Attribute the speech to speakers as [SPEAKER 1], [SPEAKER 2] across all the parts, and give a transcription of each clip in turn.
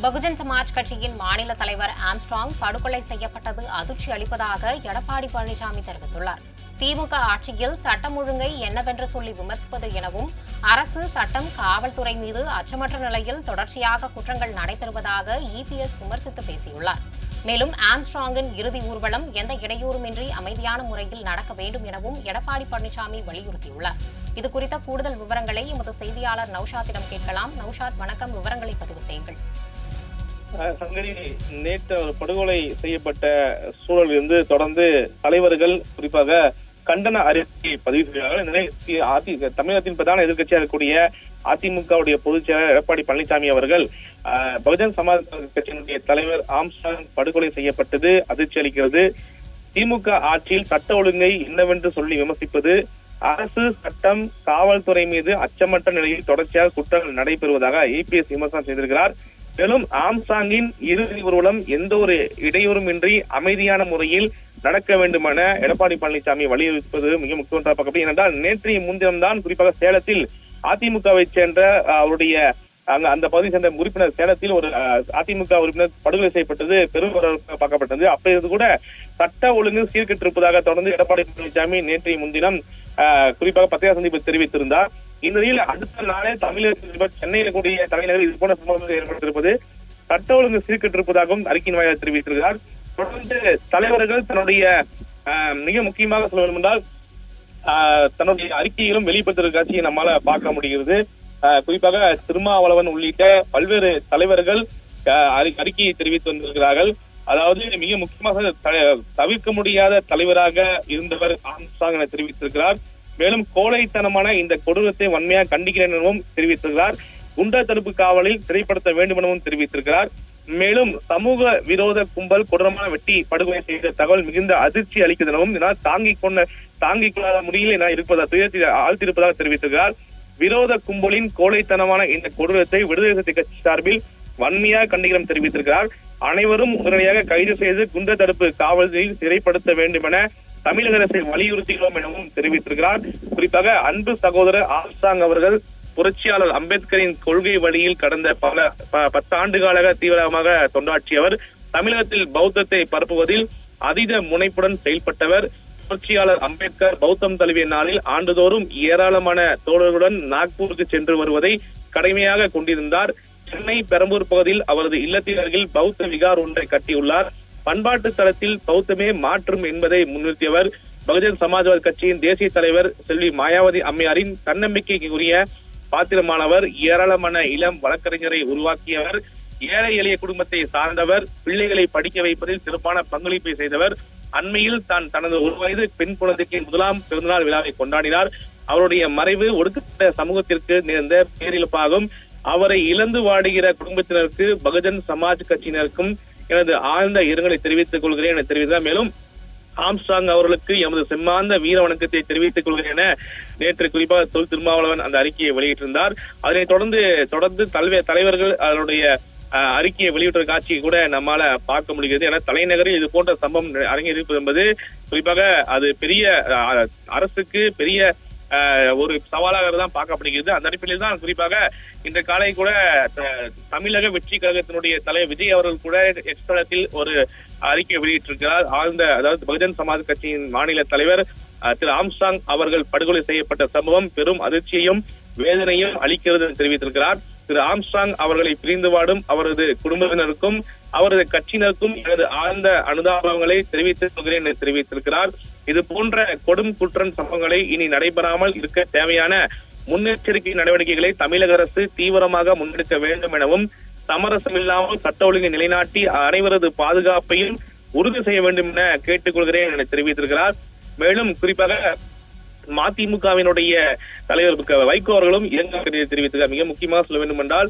[SPEAKER 1] பகுஜன் சமாஜ் கட்சியின் மாநில தலைவர் ஆம்ஸ்ட்ராங் படுகொலை செய்யப்பட்டது அதிர்ச்சி அளிப்பதாக எடப்பாடி பழனிசாமி தெரிவித்துள்ளார். திமுக ஆட்சியில் சட்டம் ஒழுங்கை என்னவென்று சொல்லி விமர்சிப்பது எனவும் அரசு சட்டம் காவல்துறை மீது அச்சமற்ற நிலையில் தொடர்ச்சியாக குற்றங்கள் நடைபெறுவதாக இபிஎஸ் விமர்சித்து பேசியுள்ளார். மேலும் ஆம்ஸ்ட்ராங்கின் இறுதி ஊர்வலம் எந்த இடையூறுமின்றி அமைதியான முறையில் நடக்க வேண்டும் எனவும் எடப்பாடி பழனிசாமி வலியுறுத்தியுள்ளார். இதுகுறித்த கூடுதல் விவரங்களை எமது செய்தியாளர் நௌஷாத்திடம் கேட்கலாம். நௌஷாத், வணக்கம். விவரங்களை பதிவு செய்யுங்கள்.
[SPEAKER 2] நேற்று படுகொலை செய்யப்பட்ட சூழலில் இருந்து தொடர்ந்து தலைவர்கள் குறிப்பாக கண்டன அறிக்கையை பதிவு செய்கிறார்கள். தமிழகத்தின் பிரதான எதிர்க்கட்சியாக இருக்கக்கூடிய அதிமுகவுடைய பொதுச் செயலர் எடப்பாடி பழனிசாமி அவர்கள் பகுஜன் சமாஜ் கட்சியினுடைய தலைவர் ஆம்ஸ்ட்ராங் படுகொலை செய்யப்பட்டது அதிர்ச்சி அளிக்கிறது. திமுக ஆட்சியில் சட்ட ஒழுங்கை என்னவென்று சொல்லி விமர்சிப்பது, அரசு சட்டம் காவல்துறை மீது அச்சமற்ற நிலையில் தொடர்ச்சியாக குற்றங்கள் நடைபெறுவதாக இபிஎஸ் விமர்சனம் செய்திருக்கிறார். மேலும் ஆம்ஸ்ட்ராங்கின் இறுதி ஊர்வலம் எந்த ஒரு இடையூறுமின்றி அமைதியான முறையில் நடக்க வேண்டுமென எடப்பாடி பழனிசாமி வலியுறுத்துவது மிக முக்கியமான பக்கம். ஏனென்றால் நேற்றைய முன்தினம்தான் குறிப்பாக சேலத்தில் அதிமுகவை சேர்ந்த அவருடைய அந்த பகுதியை சேர்ந்த உறுப்பினர் சேலத்தில் ஒரு அதிமுக உறுப்பினர் படுகொலை செய்யப்பட்டது பெரும் பார்க்கப்பட்டது. அப்போது கூட சட்ட ஒழுங்கு சீர்கெட்டிருப்பதாக தொடர்ந்து எடப்பாடி பழனிசாமி நேற்றைய முன்தினம் குறிப்பாக பத்திரிகை சந்திப்பு தெரிவித்திருந்தார். இந்த நிலையில் அடுத்த நாளே தமிழகத்தில் சென்னையில் கூடிய தலைநகர் இது போன்ற சம்பவங்கள் ஏற்பட்டிருப்பது சட்ட ஒழுங்கு சீர்கெட்டிருப்பதாகவும் அறிக்கையின் வாயிலாக தெரிவித்திருக்கிறார். தொடர்ந்து தலைவர்கள் தன்னுடைய மிக முக்கியமாக சொல்ல வேண்டும் என்றால் தன்னுடைய அறிக்கையிலும் வெளிப்படுத்துகிற காட்சியை நம்மால பார்க்க முடிகிறது. குறிப்பாக திருமாவளவன் உள்ளிட்ட பல்வேறு தலைவர்கள் அறிக்கையை தெரிவித்து வந்திருக்கிறார்கள். அதாவது மிக முக்கியமாக தவிர்க்க முடியாத தலைவராக இருந்தவர் ஆம்ஸ்ட்ராங் என தெரிவித்திருக்கிறார். மேலும் கோழைத்தனமான இந்த கொடூரத்தை வன்மையாக கண்டிக்கிறேன் எனவும் தெரிவித்திருக்கிறார். குண்டர் தடுப்பு காவலில் சிறைப்படுத்த வேண்டும் எனவும் தெரிவித்திருக்கிறார். மேலும் சமூக விரோத கும்பல் கொடூரமான வெட்டி படுகொலை செய்த தகவல் மிகுந்த அதிர்ச்சி அளிக்கிறது எனவும் தாங்கிக் கொள்ளாத முடியல என ஆழ்த்திருப்பதாக தெரிவித்திருக்கிறார். விரோத கும்பலின் கோழைத்தனமான இந்த கொடூரத்தை விடுதலை சிறுத்தை கட்சி சார்பில் வன்மையாக கண்டிக்கிறோம் தெரிவித்திருக்கிறார். அனைவரும் உடனடியாக கைது செய்து குண்டர் தடுப்பு காவலில் சிறைப்படுத்த வேண்டும் என தமிழக அரசை வலியுறுத்துகிறோம் எனவும் தெரிவித்திருக்கிறார். குறிப்பாக அன்பு சகோதரர் ஆம்ஸ்ட்ராங் அவர்கள் புரட்சியாளர் அம்பேத்கரின் கொள்கை வழியில் கடந்த பல 10 ஆண்டுகளாக தீவிரமாக தொண்டாற்றியவர். தமிழகத்தில் பௌத்தத்தை பரப்புவதில் அதீத முனைப்புடன் செயல்பட்டவர். புரட்சியாளர் அம்பேத்கர் பௌத்தம் தழுவிய நாளில் ஆண்டுதோறும் ஏராளமான தோழர்களுடன் நாக்பூருக்கு சென்று வருவதை கடமையாக கொண்டிருந்தார். சென்னை பெரம்பூர் பகுதியில் அவரது இல்லத்தின் அருகில் பௌத்த விகார் ஒன்றை கட்டியுள்ளார். பண்பாட்டு தளத்தில் பௌத்தமே மாற்றும் என்பதை முன்னிறுத்தியவர். பகுஜன் சமாஜ்வாதி கட்சியின் தேசிய தலைவர் செல்வி மாயாவதி அம்மையாரின் தன்னம்பிக்கைக்குரிய பாத்திரமானவர். ஏராளமான இளம் வழக்கறிஞரை உருவாக்கியவர். ஏழை எளிய குடும்பத்தை சார்ந்தவர். பிள்ளைகளை படிக்க வைப்பதில் சிறப்பான பங்களிப்பை செய்தவர். அண்மையில் தான் தனது 1 வயது பெண் குழந்தைக்கு முதலாம் பிறந்தநாள் விழாவை கொண்டாடினார். அவருடைய மறைவு ஒடுக்கப்பட்ட சமூகத்திற்கு நேர்ந்த பேரிழப்பாகும். அவரை இழந்து வாடுகிற குடும்பத்தினருக்கு பகுஜன் சமாஜ் கட்சியினருக்கும் எனது ஆழ்ந்த இரங்கலை தெரிவித்துக் கொள்கிறேன் என தெரிவித்தார். மேலும் ஆம்ஸ்ட்ராங் அவர்களுக்கு எமது செம்மாந்த வீர வணக்கத்தை தெரிவித்துக் கொள்கிறேன் என நேற்று குறிப்பாக தொல் திருமாவளவன் அந்த அறிக்கையை வெளியிட்டிருந்தார். அதனைத் தொடர்ந்து தலைவர்கள் அதனுடைய அறிக்கையை வெளியிட்ட காட்சியை கூட நம்மால பார்க்க முடிகிறது. என தலைநகரில் இது போன்ற சம்பவம் அரங்கேறியிருப்பது என்பது குறிப்பாக அது பெரிய அரசுக்கு பெரிய ஒரு சவாலாக தான் பார்க்கப்படுகிறது. அந்த அடிப்படையில் தான் குறிப்பாக இந்த காலை கூட தமிழக வெற்றி கழகத்தினுடைய தலைவர் விஜய் அவர்கள் கூட எக்ஸ்தலத்தில் ஒரு அறிக்கை வெளியிட்டிருக்கிறார். அதாவது பகுஜன் சமாஜ் கட்சியின் மாநில தலைவர் திரு ஆம்ஸ்ட்ராங் அவர்கள் படுகொலை செய்யப்பட்ட சம்பவம் பெரும் அதிர்ச்சியையும் வேதனையும் அளிக்கிறது என்று தெரிவித்திருக்கிறார். திரு ஆம்ஸ்ட்ராங் அவர்களை பிரிந்து வாடும் அவரது குடும்பத்தினருக்கும் அவரது கட்சியினருக்கும் எனது ஆழ்ந்த அனுதாபங்களை தெரிவித்துக் கொள்கிறேன் என்று தெரிவித்திருக்கிறார். இது போன்ற கொடும் குற்றம் சம்பவங்களை இனி நடைபெறாமல் இருக்க தேவையான முன்னெச்சரிக்கை நடவடிக்கைகளை தமிழக அரசு தீவிரமாக முன்னெடுக்க வேண்டும் எனவும் சமரசம் இல்லாமல் சட்ட ஒழுங்கை நிலைநாட்டி அனைவரது பாதுகாப்பையும் உறுதி செய்ய வேண்டும் என கேட்டுக்கொள்கிறேன் என தெரிவித்திருக்கிறார். மேலும் குறிப்பாக மதிமுகவினுடைய தலைவர் வைகோ அவர்களும் இரங்கல் தெரிவித்திருக்கிறார். மிக முக்கியமாக சொல்ல வேண்டும் என்றால்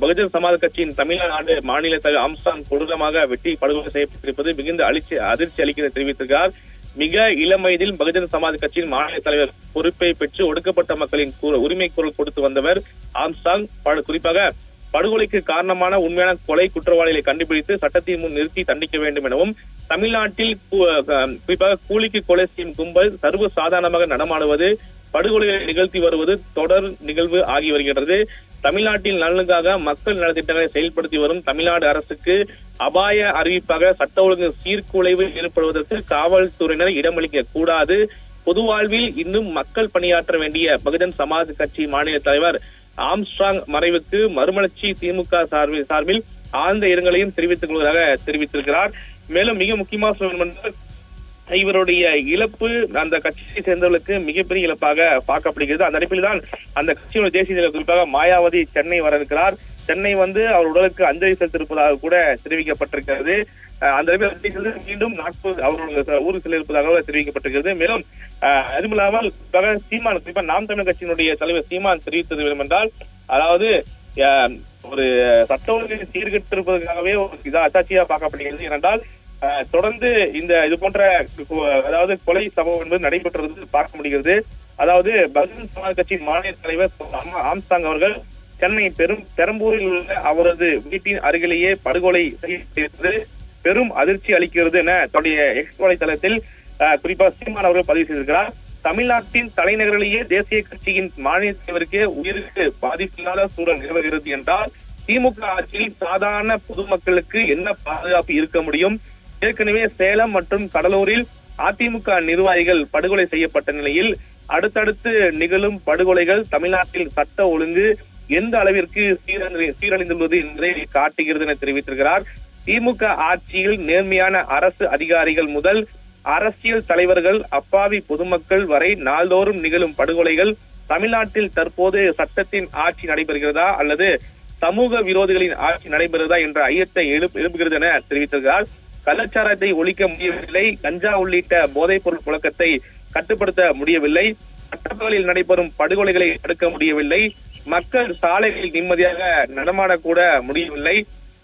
[SPEAKER 2] பகுஜன் சமாஜ் கட்சியின் தமிழ்நாடு மாநில தலைவர் ஆம்ஸ்ட்ராங் கொடூரமாக வெட்டி படுகொலை செய்யப்பட்டிருப்பது மிகுந்த அதிர்ச்சி அளிக்கிறது தெரிவித்திருக்கிறார். மிக இளம் வயதில் பகுஜன் சமாஜ் கட்சியின் மாநில தலைவர் பொறுப்பை பெற்று ஒடுக்கப்பட்ட மக்களின் உரிமை குரல் கொடுத்து வந்தவர் ஆம்ஸ்ட்ராங். குறிப்பாக படுகொலைக்கு காரணமான உண்மையான கொலை குற்றவாளிகளை கண்டுபிடித்து சட்டத்தின் முன் நிறுத்தி தண்டிக்க வேண்டும் எனவும் தமிழ்நாட்டில் குறிப்பாக கூலிக்கு கொலை செய்யும் கும்பல் சர்வ சாதாரணமாக நடமாடுவது படுகொலைகளை நிகழ்த்தி வருவது தொடர் நிகழ்வு ஆகி வருகிறது. தமிழ்நாட்டில் நலனுக்காக மக்கள் நலத்திட்டங்களை செயல்படுத்தி வரும் தமிழ்நாடு அரசுக்கு அபாய அறிவிப்பாக சட்ட ஒழுங்கு சீர்குலைவு ஏற்படுவதற்கு காவல்துறையினர் இடமளிக்க கூடாது. பொது வாழ்வில் இன்னும் மக்கள் பணியாற்ற வேண்டிய பகுஜன் சமாஜ் கட்சி மாநில தலைவர் ஆம்ஸ்ட்ராங் மறைவுக்கு மறுமலர்ச்சி திமுக சார்பில் ஆழ்ந்த இரங்கலையும் தெரிவித்துக் கொள்வதாக தெரிவித்திருக்கிறார். மேலும் மிக முக்கியமாக சொல்ல இவருடைய இழப்பு அந்த கட்சியை சேர்ந்தவர்களுக்கு மிகப்பெரிய இழப்பாக பார்க்கப்படுகிறது. அந்த அடிப்பில் தான் அந்த கட்சியோட தேசிய தலைவர் குறிப்பாக மாயாவதி சென்னை வர இருக்கிறார். சென்னை அவர் உடலுக்கு அஞ்சலி செலுத்திருப்பதாக கூட தெரிவிக்கப்பட்டிருக்கிறது. அந்த மீண்டும் அவருடைய ஊருக்கு செல்ல இருப்பதாக தெரிவிக்கப்பட்டிருக்கிறது. மேலும் அதுமில்லாமல் சீமான் குறிப்பாக நாம் தமிழர் கட்சியினுடைய தலைவர் சீமான் தெரிவித்தது என்னவென்றால், அதாவது ஒரு சட்ட ஒழுங்கை சீர்கெட்டிருப்பதற்காகவே ஒரு அச்சாட்சியா பார்க்கப்படுகிறது. ஏனென்றால் தொடர்ந்து இது போன்ற அதாவது கொலை சம்பவம் என்பது நடைபெற்றது பார்க்க முடிகிறது. அதாவது பகுஜன் சமாஜ் கட்சியின் மாநில தலைவர் ஆம்ஸ்ட்ராங் அவர்கள் சென்னை பெரம்பூரில் உள்ள அவரது வீட்டின் அருகிலேயே படுகொலை செய்யப்பட்டது பெரும் அதிர்ச்சி அளிக்கிறது என தன்னுடைய எக்ஸ் வலைதளத்தில் குறிப்பாக சீமான் அவர்கள் பதிவு செய்திருக்கிறார். தமிழ்நாட்டின் தலைநகரிலேயே தேசிய கட்சியின் மாநில தலைவருக்கு உயிருக்கு பாதிப்பில்லாத சூழல் நிலவுகிறது என்றால் திமுக ஆட்சியில் சாதாரண பொதுமக்களுக்கு என்ன பாதுகாப்பு இருக்க முடியும்? ஏற்கனவே சேலம் மற்றும் கடலூரில் அதிமுக நிர்வாகிகள் படுகொலை செய்யப்பட்ட நிலையில் அடுத்தடுத்து நிகழும் படுகொலைகள் தமிழ்நாட்டில் சட்ட ஒழுங்கு எந்த அளவிற்கு சீரழிந்துள்ளது என்பதை காட்டுகிறது என தெரிவித்திருக்கிறார். திமுக ஆட்சியில் நேர்மையான அரசு அதிகாரிகள் முதல் அரசியல் தலைவர்கள் அப்பாவி பொதுமக்கள் வரை நாள்தோறும் நிகழும் படுகொலைகள் தமிழ்நாட்டில் தற்போது சட்டத்தின் ஆட்சி நடைபெறுகிறதா அல்லது சமூக விரோதிகளின் ஆட்சி நடைபெறுகிறதா என்ற ஐயத்தை எழுப்புகிறது என தெரிவித்திருக்கிறார். கள்ளச்சாரத்தை ஒழிக்க முடியவில்லை, கஞ்சா உள்ளிட்ட போதைப் பொருள் புழக்கத்தை கட்டுப்படுத்த முடியவில்லை, பட்டப்பகலில் நடைபெறும் படுகொலைகளை தடுக்க முடியவில்லை, மக்கள் சாலைகளில் நிம்மதியாக நடமாடக்கூட முடியவில்லை.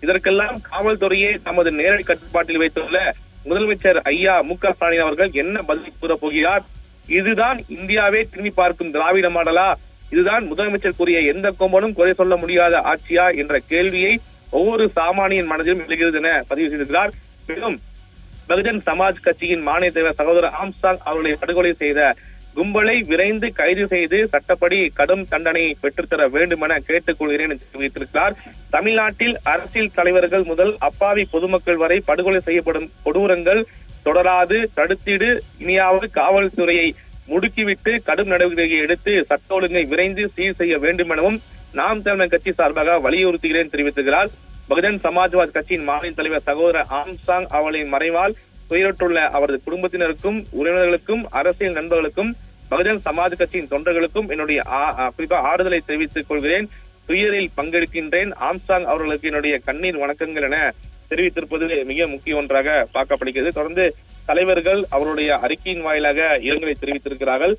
[SPEAKER 2] இதற்கெல்லாம் காவல்துறையே தமது நேரடி கட்டுப்பாட்டில் வைத்துள்ள முதலமைச்சர் ஐயா மு.க. ஸ்டாலின் அவர்கள் என்ன பதில் கூற போகிறார்? இதுதான் இந்தியாவே திரும்பி பார்க்கும் திராவிட மாடலா? இதுதான் முதலமைச்சர் கூறிய எந்த கொம்பனும் குறை சொல்ல முடியாத ஆட்சியா என்ற கேள்வியை ஒவ்வொரு சாமானியன் மனதிலும் எழுகிறது என பதிவு செய்திருக்கிறார். மேலும் பகுஜன் சமாஜ் கட்சியின் மாநில தலைவர் சகோதரர் ஆம்ஸ்ட்ராங் அவர்களை படுகொலை செய்த கும்பலை விரைந்து கைது செய்து சட்டப்படி கடும் தண்டனை பெற்றுத்தர வேண்டும் என கேட்டுக் கொள்கிறேன் என்று தெரிவித்திருக்கிறார். தமிழ்நாட்டில் அரசியல் தலைவர்கள் முதல் அப்பாவி பொதுமக்கள் வரை படுகொலை செய்யப்படும் கொடூரங்கள் தொடராது தடுத்திடு, இனியாவது காவல்துறையை முடுக்கிவிட்டு கடும் நடவடிக்கை எடுத்து சட்ட ஒழுங்கை விரைந்து சீர் செய்ய வேண்டும் எனவும் நாம் தமிழர் கட்சி சார்பாக வலியுறுத்துகிறேன் தெரிவித்திருக்கிறார். பகுஜன் சமாஜ்வாதி கட்சியின் மாநில தலைவர் சகோதரர் ஆம்ஸ்ட்ராங் அவர்களின் மறைவால் துயருற்றுள்ள அவரது குடும்பத்தினருக்கும் உறவினர்களுக்கும் அரசியல் நண்பர்களுக்கும் பகுஜன் சமாஜ் கட்சியின் தொண்டர்களுக்கும் என்னுடைய குறிப்பாக ஆறுதலை தெரிவித்துக் கொள்கிறேன். துயரில் பங்கெடுக்கின்றேன். ஆம்ஸ்ட்ராங் அவர்களுக்கு என்னுடைய கண்ணீர் வணக்கங்கள் என தெரிவித்திருப்பது மிக முக்கிய ஒன்றாக பார்க்கப்படுகிறது. தொடர்ந்து தலைவர்கள் அவருடைய அறிக்கையின் வாயிலாக இரங்கலை தெரிவித்திருக்கிறார்கள்.